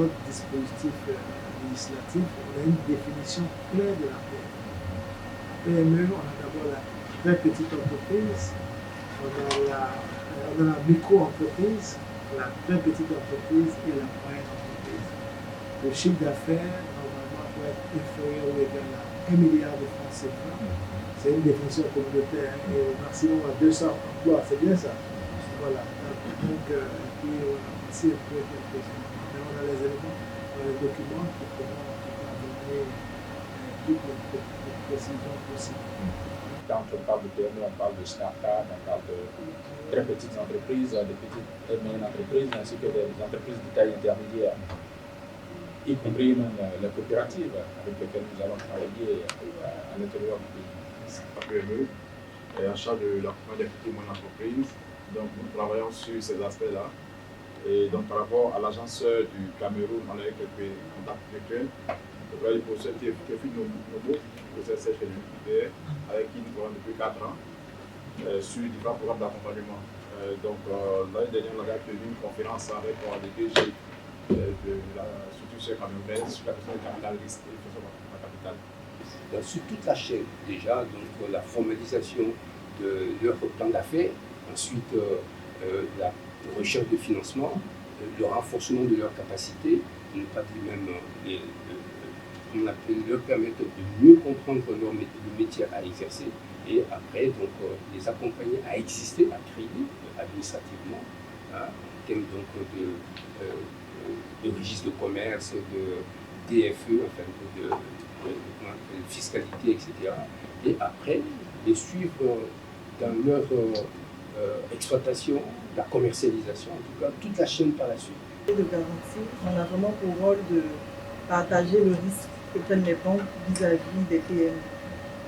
d'autres dispositifs législatifs, on a une définition claire de la PME. PME, on a d'abord la très petite entreprise, on a la micro-entreprise, la très petite entreprise et la moyenne entreprise. Le chiffre d'affaires, normalement, doit être inférieur ou égal à 1 milliard de francs CFA. C'est une définition communautaire et au maximum à 200 emplois, c'est bien ça. Voilà. Donc, puis aussi un peu quelques éléments. Mais on a les éléments, on a les documents qui pourront donner toutes les précisions possibles. Quand on parle de PME, on parle de start-up, on parle de très petites entreprises, de petites et moyennes entreprises, ainsi que des entreprises de taille intermédiaire, y compris même les coopératives avec lesquelles nous allons travailler à l'intérieur du pays. La PME est en charge de l'accompagnement des petites et moyennes entreprises. Donc nous travaillons sur ces aspects-là. Et donc par rapport à l'agence du Cameroun, on a eu quelques contacts virtuels. Le travail du professeur Théophile Nobo, professeur chez l'UPR, avec qui nous travaillons depuis 4 ans sur différents programmes d'accompagnement. Donc l'année dernière, on avait tenu une conférence avec les DG de la structure camerounaise sur la question du capital risque et de la capitale. Donc, sur toute la chaîne, déjà, donc, la formalisation de leur plan d'affaires, ensuite la recherche de financement, le renforcement de leurs capacités, ne pas dire même leur permettre de mieux comprendre le métier à exercer et après donc, les accompagner à exister, à créer administrativement, en termes donc, de registre de commerce, de DFE, enfin de fiscalité, etc. Et après, les suivre dans leur exploitation, la commercialisation, en tout cas, toute la chaîne par la suite. De garantie, on a vraiment pour rôle de partager le risque que prennent les banques vis-à-vis des PME.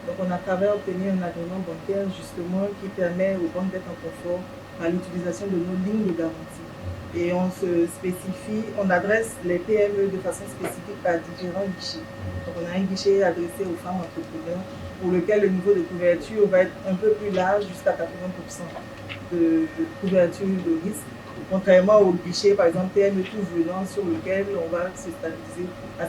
Donc on a travaillé à obtenir un agrément bancaire justement qui permet aux banques d'être en confort à l'utilisation de nos lignes de garantie. Et on se spécifie, on adresse les PME de façon spécifique par différents guichets. Donc on a un guichet adressé aux femmes entrepreneurs pour lequel le niveau de couverture va être un peu plus large, jusqu'à 80% de couverture de risque. Contrairement au guichet, par exemple, PME tout venant, sur lequel on va se stabiliser à 50%.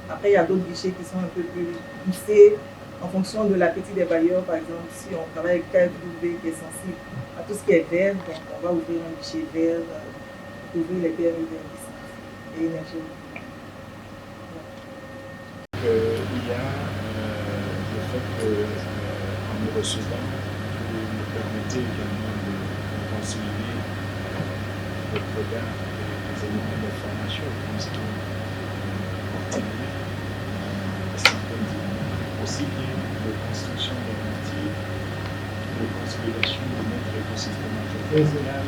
Après, il y a d'autres guichets qui sont un peu plus poussés en fonction de l'appétit des bailleurs. Par exemple, si on travaille avec KFW qui est sensible à tout ce qui est vert, donc on va ouvrir un guichet vert pour ouvrir les PME verts et énergie. Il y a le fait qu'en nous recevant, vous nous permettez également de consolider votre regard des éléments d'information qui portent aussi bien de construction de métiers, de consolidation de notre écosystème entrepreneurial,